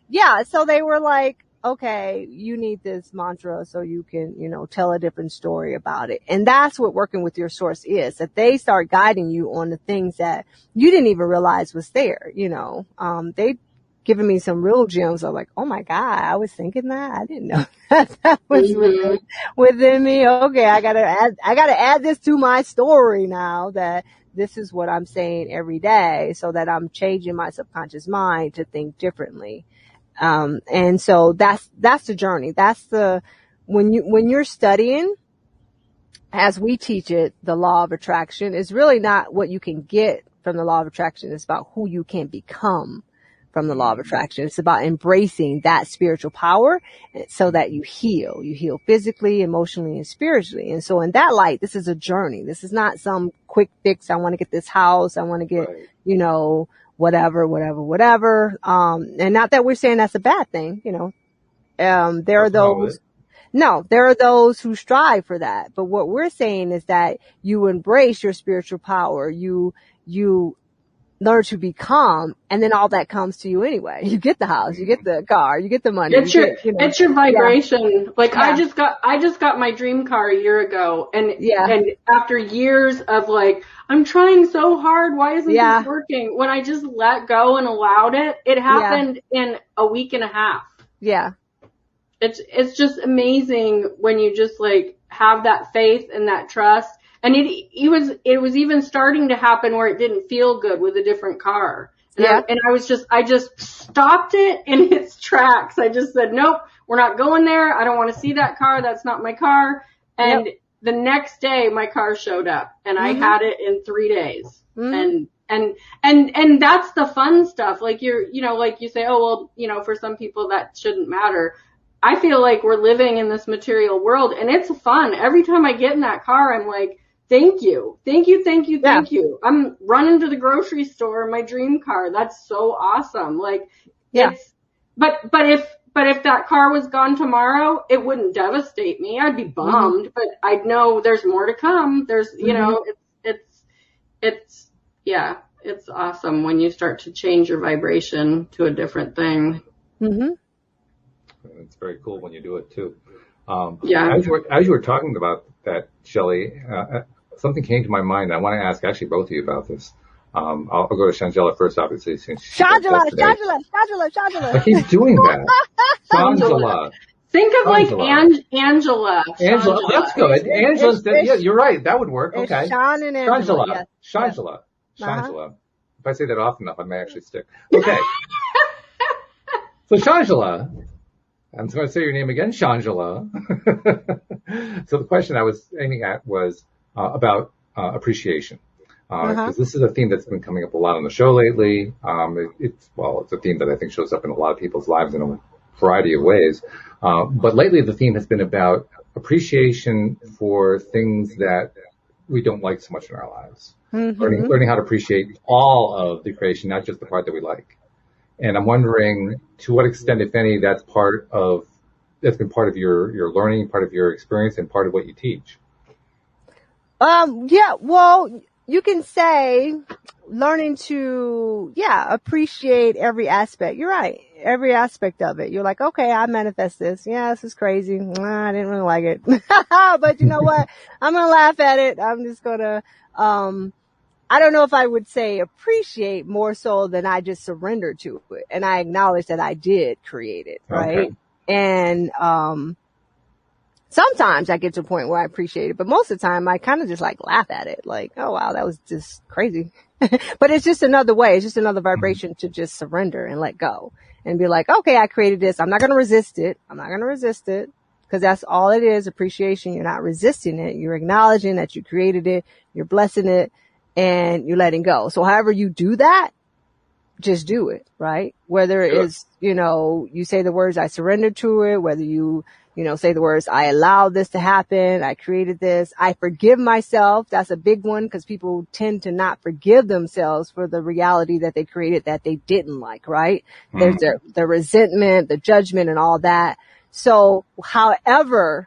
yeah, so they were like, okay, you need this mantra so you can, you know, tell a different story about it. And that's what working with your source is, that they start guiding you on the things that you didn't even realize was there, you know. They giving me some real gems. I'm like, oh my God, I was thinking that. I didn't know that was within me. Okay. I gotta add this to my story now, that this is what I'm saying every day, so that I'm changing my subconscious mind to think differently. And so that's the journey. When you're studying, as we teach it, the law of attraction is really not what you can get from the law of attraction. It's about who you can become from the law of attraction. It's about embracing that spiritual power so that you heal. You heal physically, emotionally, and spiritually. And so in that light, this is a journey. This is not some quick fix. I want to get this house. I want to get, you know, whatever. And not that we're saying that's a bad thing, you know. There are those who strive for that. But what we're saying is that you embrace your spiritual power. You learn to become, and then all that comes to you anyway. You get the house, you get the car, you get the money. It's your vibration. Yeah. Like I just got my dream car a year ago, and after years of like, I'm trying so hard, why isn't this working? When I just let go and allowed it happened in a week and a half. Yeah. It's just amazing when you just like have that faith and that trust. And it was even starting to happen where it didn't feel good with a different car. And I just stopped it in its tracks. I just said, nope, we're not going there. I don't want to see that car. That's not my car. And the next day my car showed up and I had it in 3 days. And that's the fun stuff. Like like you say, oh, well, for some people that shouldn't matter. I feel like we're living in this material world and it's fun. Every time I get in that car, I'm like, thank you. Thank you. Thank you. Thank you. I'm running to the grocery store in my dream car. That's so awesome. Like, but if that car was gone tomorrow, it wouldn't devastate me. I'd be bummed, but I'd know there's more to come. There's, it's awesome when you start to change your vibration to a different thing. It's very cool when you do it too. As you were talking about that, Shelley, something came to my mind. I want to ask actually both of you about this. I'll go to Shawngela first, obviously. Shawngela. I keep doing that. Shawngela. Think of like Angela. Angela, that's good. Angela's, you're right. That would work. Okay. Sean and Angela. Shawngela. Shawngela. If I say that often enough, I may actually stick. Okay. So Shawngela, I'm going to say your name again, Shawngela. So the question I was aiming at was about appreciation. Because this is a theme that's been coming up a lot on the show lately. It's a theme that I think shows up in a lot of people's lives in a variety of ways. But lately the theme has been about appreciation for things that we don't like so much in our lives. Learning how to appreciate all of the creation, not just the part that we like. And I'm wondering to what extent, if any, that's been part of your learning, part of your experience, and part of what you teach. Well, you can say learning to, appreciate every aspect. You're right. Every aspect of it. You're like, okay, I manifest this. Yeah, this is crazy. I didn't really like it. But you know what? I'm going to laugh at it. I'm just going to, I don't know if I would say appreciate more so than I just surrender to it. And I acknowledge that I did create it. Right. Okay. And, sometimes I get to a point where I appreciate it, but most of the time I kind of just like laugh at it. Like, oh wow, that was just crazy. But it's just another way. It's just another vibration to just surrender and let go and be like, okay, I created this. I'm not going to resist it. Because that's all it is. Appreciation. You're not resisting it. You're acknowledging that you created it. You're blessing it and you're letting go. So however you do that, just do it, right? Whether it is, you say the words, I surrender to it, whether you say the words, I allowed this to happen. I created this. I forgive myself. That's a big one because people tend to not forgive themselves for the reality that they created that they didn't like, right? There's the resentment, the judgment and all that. So however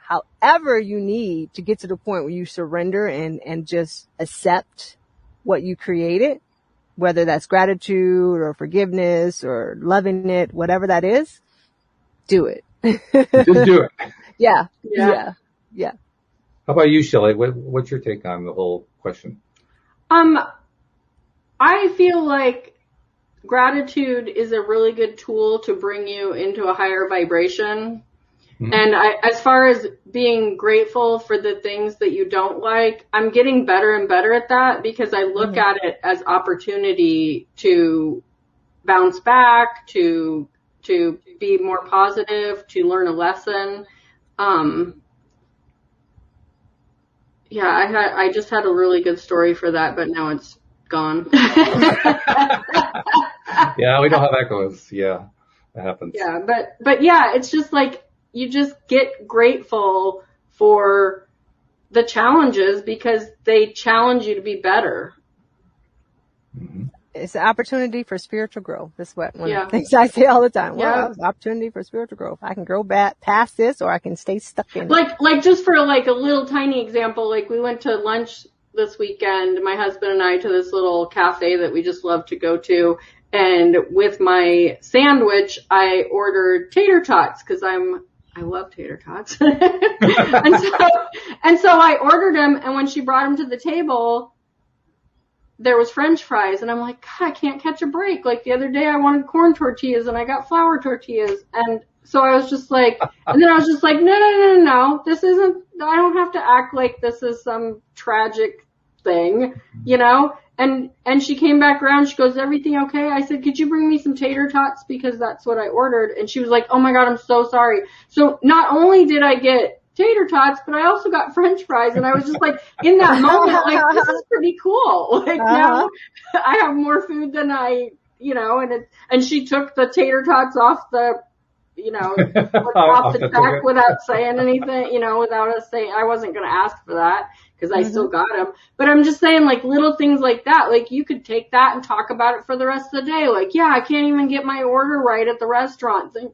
you need to get to the point where you surrender and just accept what you created, whether that's gratitude or forgiveness or loving it, whatever that is, do it. Just do it. Yeah. How about you, Shelley? What's your take on the whole question? I feel like gratitude is a really good tool to bring you into a higher vibration. And as far as being grateful for the things that you don't like, I'm getting better and better at that because I look at it as opportunity to bounce back, to be more positive, to learn a lesson. I just had a really good story for that, but now it's gone. Yeah, we know how that goes. Yeah, that happens. Yeah, but yeah, it's just like you just get grateful for the challenges because they challenge you to be better. It's an opportunity for spiritual growth. That's one of the things I say all the time. Well, it's an opportunity for spiritual growth. I can grow back past this or I can stay stuck in it. Like just for like a little tiny example, like we went to lunch this weekend, my husband and I, to this little cafe that we just love to go to. And with my sandwich, I ordered tater tots because I love tater tots. and so I ordered them. And when she brought them to the table, there was French fries. And I'm like, God, I can't catch a break. Like the other day I wanted corn tortillas and I got flour tortillas. And so I was just like, and then I was just like, no. This isn't, I don't have to act like this is some tragic thing, And she came back around. She goes, everything okay? I said, could you bring me some tater tots? Because that's what I ordered. And she was like, oh my God, I'm so sorry. So not only did I get tater tots, but I also got French fries. And I was just like, in that moment, like, this is pretty cool. Like now I have more food than and she took the tater tots off the, off the check without saying anything, without us saying, I wasn't going to ask for that because I still got them. But I'm just saying, like, little things like that, like, you could take that and talk about it for the rest of the day. Like, yeah, I can't even get my order right at the restaurants. And,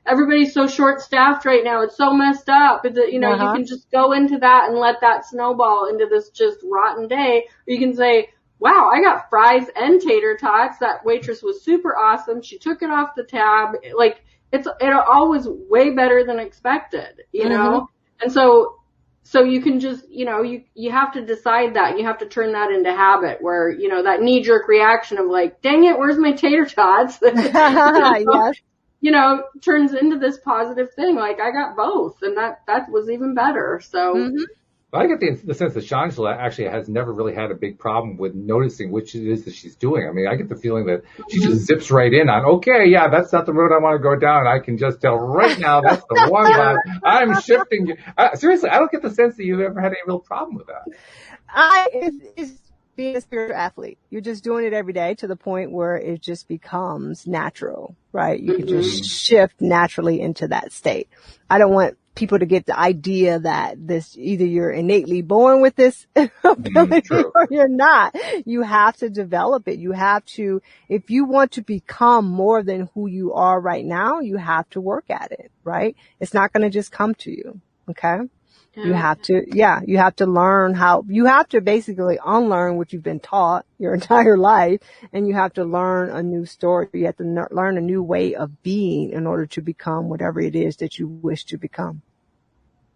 everybody's so short-staffed right now. It's so messed up. You can just go into that and let that snowball into this just rotten day. Or you can say, wow, I got fries and tater tots. That waitress was super awesome. She took it off the tab. Like, it always way better than expected, know? And so you can just, you have to decide that. You have to turn that into habit where, that knee-jerk reaction of like, dang it, where's my tater tots? Yes. Turns into this positive thing. Like, I got both, and that was even better. So. I get the sense that Shawngela actually has never really had a big problem with noticing which it is that she's doing. I mean, I get the feeling that she just zips right in on, okay, yeah, that's not the road I want to go down. I can just tell right now that's the one line. I'm shifting. Seriously, I don't get the sense that you've ever had any real problem with that. It's being a spiritual athlete. You're just doing it every day to the point where it just becomes natural, right? You can just shift naturally into that state. I don't want people to get the idea that either you're innately born with this ability or you're not. You have to develop it. You have to, if you want to become more than who you are right now, you have to work at it, right? It's not going to just come to you. Okay. You have to learn you have to basically unlearn what you've been taught your entire life, and you have to learn a new story. You have to learn a new way of being in order to become whatever it is that you wish to become.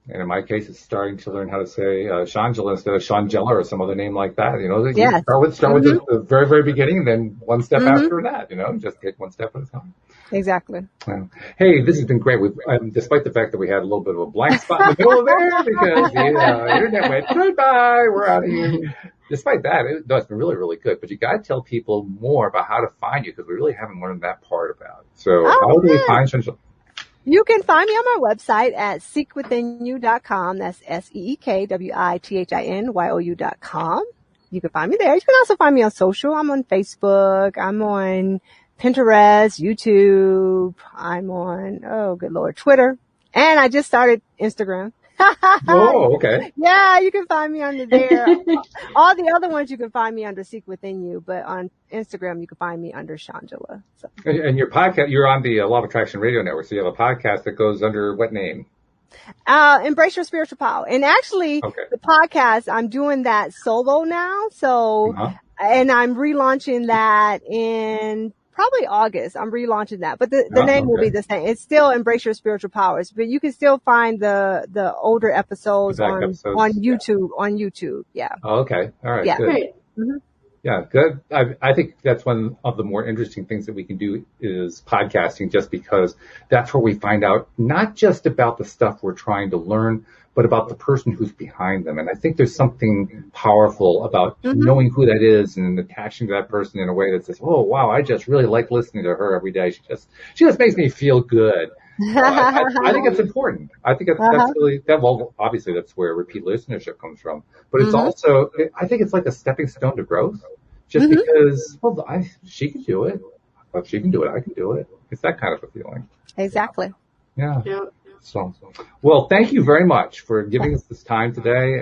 And in my case, it's starting to learn how to say Shawngela instead of Shawngela or some other name like that. Yes. Start with the very, very beginning, and then one step after that. Just take one step at a time. Exactly. Hey, this has been great. Despite the fact that we had a little bit of a blank spot in the middle of there because the internet went goodbye, we're out of here. Despite that, it's been really, really good. But you got to tell people more about how to find you because we really haven't learned that part about it. So how do we find Shawngela? You can find me on my website at seekwithinyou.com. That's SEEKWITHINYOU.com. You can find me there. You can also find me on social. I'm on Facebook. I'm on Pinterest, YouTube. I'm on, oh, good Lord, Twitter. And I just started Instagram. Oh, okay. Yeah, you can find me under there. All the other ones you can find me under Seek Within You, but on Instagram you can find me under Shawngela. So. And your podcast, you're on the Law of Attraction Radio Network, so you have a podcast that goes under what name? Embrace Your Spiritual Power. And actually, the podcast, I'm doing that solo now. So, and I'm relaunching that in probably August. I'm relaunching that, but the name will be the same. It's still Embrace Your Spiritual Powers, but you can still find the older episodes on YouTube. Yeah. On YouTube, yeah. Oh, okay, all right, yeah. Good. Great. Yeah, good. I think that's one of the more interesting things that we can do is podcasting, just because that's where we find out not just about the stuff we're trying to learn, but about the person who's behind them. And I think there's something powerful about knowing who that is and attaching to that person in a way that says, oh, wow, I just really like listening to her every day. She just makes me feel good. I think it's important. I think that's really, well, obviously that's where repeat listenership comes from, but it's also, I think it's like a stepping stone to growth, just because, well, she can do it. If she can do it, I can do it. It's that kind of a feeling. Exactly. Yeah. So, well, thank you very much for giving us this time today.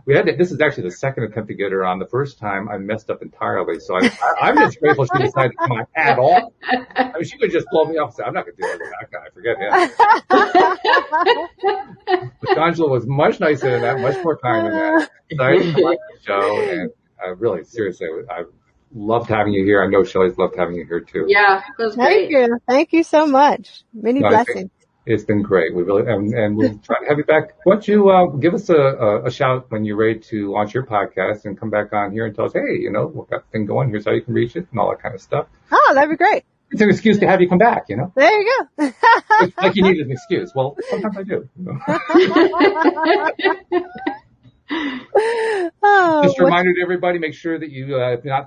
This is actually the second attempt to get her on. The first time I messed up entirely, so I'm just grateful she decided to come on at all. I mean, she could just blow me off and say, I'm not going to deal with that guy. Forget him. But Shawngela was much nicer than that, much more kind than that. So I just liked the show, and really, seriously, I loved having you here. I know Shelley's loved having you here too. Yeah, it was great. Thank you so much. Many blessings. It's been great. We really, and we'll try to have you back. Why don't you give us a shout when you're ready to launch your podcast and come back on here and tell us, hey, we've got the thing going. Here's how you can reach it and all that kind of stuff. Oh, that'd be great. It's an excuse to have you come back, There you go. Like you needed an excuse. Well, sometimes I do. Just a reminder to everybody, make sure that you,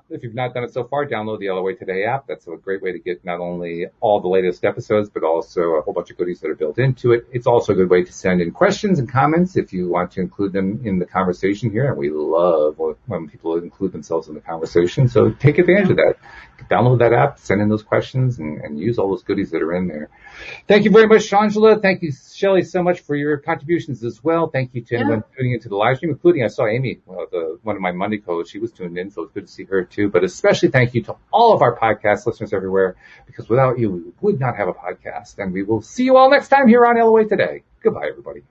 if you've not done it so far, download the LOA Today app. That's a great way to get not only all the latest episodes, but also a whole bunch of goodies that are built into it. It's also a good way to send in questions and comments if you want to include them in the conversation here. And we love when people include themselves in the conversation. So take advantage of that. Download that app, send in those questions, and use all those goodies that are in there. Thank you very much, Shawngela. Thank you, Shelley, so much for your contributions as well. Thank you to anyone tuning into the live stream, including I saw Amy, one of my Monday co-hosts. She was tuned in, so it's good to see her too. But especially thank you to all of our podcast listeners everywhere, because without you, we would not have a podcast. And we will see you all next time here on LOA Today. Goodbye, everybody.